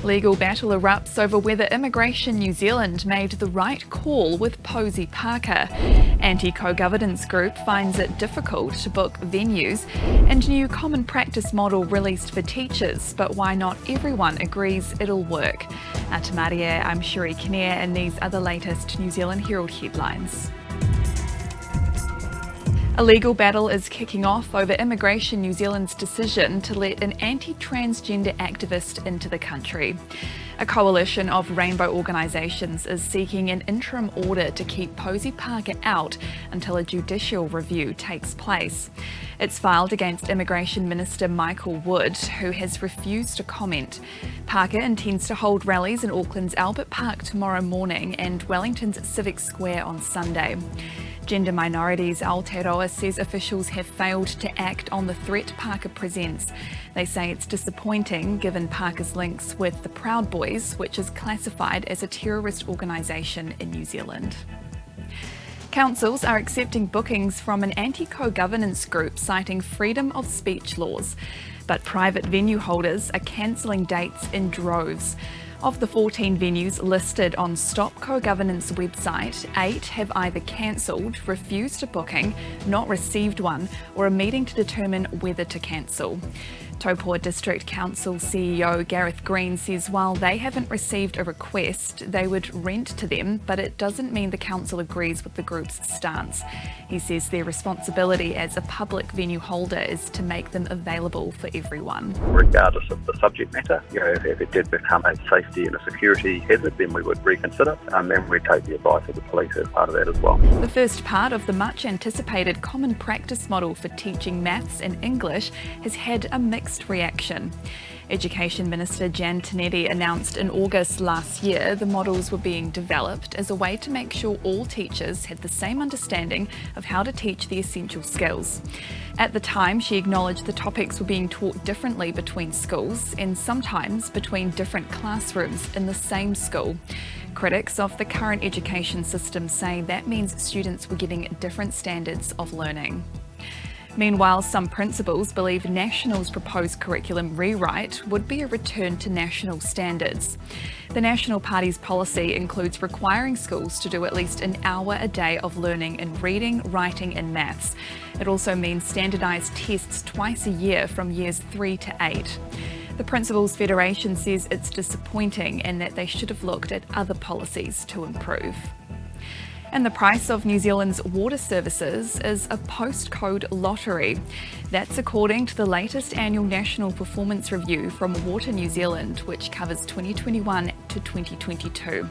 Legal battle erupts over whether Immigration New Zealand made the right call with Posie Parker. Antico governance group finds it difficult to book venues, and new common practice model released for teachers, but why not everyone agrees it'll work. Atamaria, I'm Sherry Kinnear, and these are the latest New Zealand Herald headlines. A legal battle is kicking off over Immigration New Zealand's decision to let an anti-transgender activist into the country. A coalition of rainbow organisations is seeking an interim order to keep Posie Parker out until a judicial review takes place. It's filed against Immigration Minister Michael Wood, who has refused to comment. Parker intends to hold rallies in Auckland's Albert Park tomorrow morning and Wellington's Civic Square on Sunday. Gender Minorities Aotearoa says officials have failed to act on the threat Parker presents. They say it's disappointing given Parker's links with the Proud Boys, which is classified as a terrorist organisation in New Zealand. Councils are accepting bookings from an Antico governance group citing freedom of speech laws, but private venue holders are cancelling dates in droves. Of the 14 venues listed on Stop Co-Governance website, 8 have either cancelled, refused a booking, not received one, or are meeting to determine whether to cancel. Taupo District Council CEO Gareth Green says while they haven't received a request, they would rent to them, but it doesn't mean the council agrees with the group's stance. He says their responsibility as a public venue holder is to make them available for everyone. Regardless of the subject matter, if it did become a safety and a security hazard, then we would reconsider, and we'd take the advice of the police as part of that as well. The first part of the much anticipated common practice model for teaching maths and English has had a mixed reaction. Education Minister Jan Tinetti announced in August last year the models were being developed as a way to make sure all teachers had the same understanding of how to teach the essential skills. At the time, she acknowledged the topics were being taught differently between schools and sometimes between different classrooms in the same school. Critics of the current education system say that means students were getting different standards of learning. Meanwhile, some principals believe National's proposed curriculum rewrite would be a return to national standards. The National Party's policy includes requiring schools to do at least an hour a day of learning in reading, writing and maths. It also means standardised tests twice a year from years 3 to 8. The Principals Federation says it's disappointing and that they should have looked at other policies to improve. And the price of New Zealand's water services is a postcode lottery. That's according to the latest annual National Performance Review from Water New Zealand, which covers 2021 to 2022.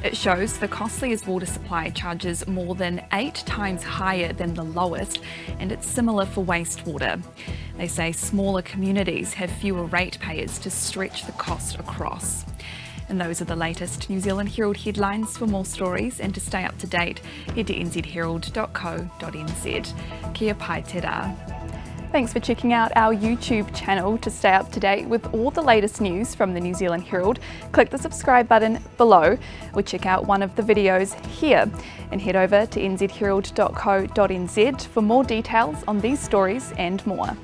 It shows the costliest water supply charges more than 8 times higher than the lowest, and it's similar for wastewater. They say smaller communities have fewer ratepayers to stretch the cost across. And those are the latest New Zealand Herald headlines. For more stories and to stay up to date, head to nzherald.co.nz. Kia pai te rā. Thanks for checking out our YouTube channel. To stay up to date with all the latest news from the New Zealand Herald, click the subscribe button below or check out one of the videos here, and head over to nzherald.co.nz for more details on these stories and more.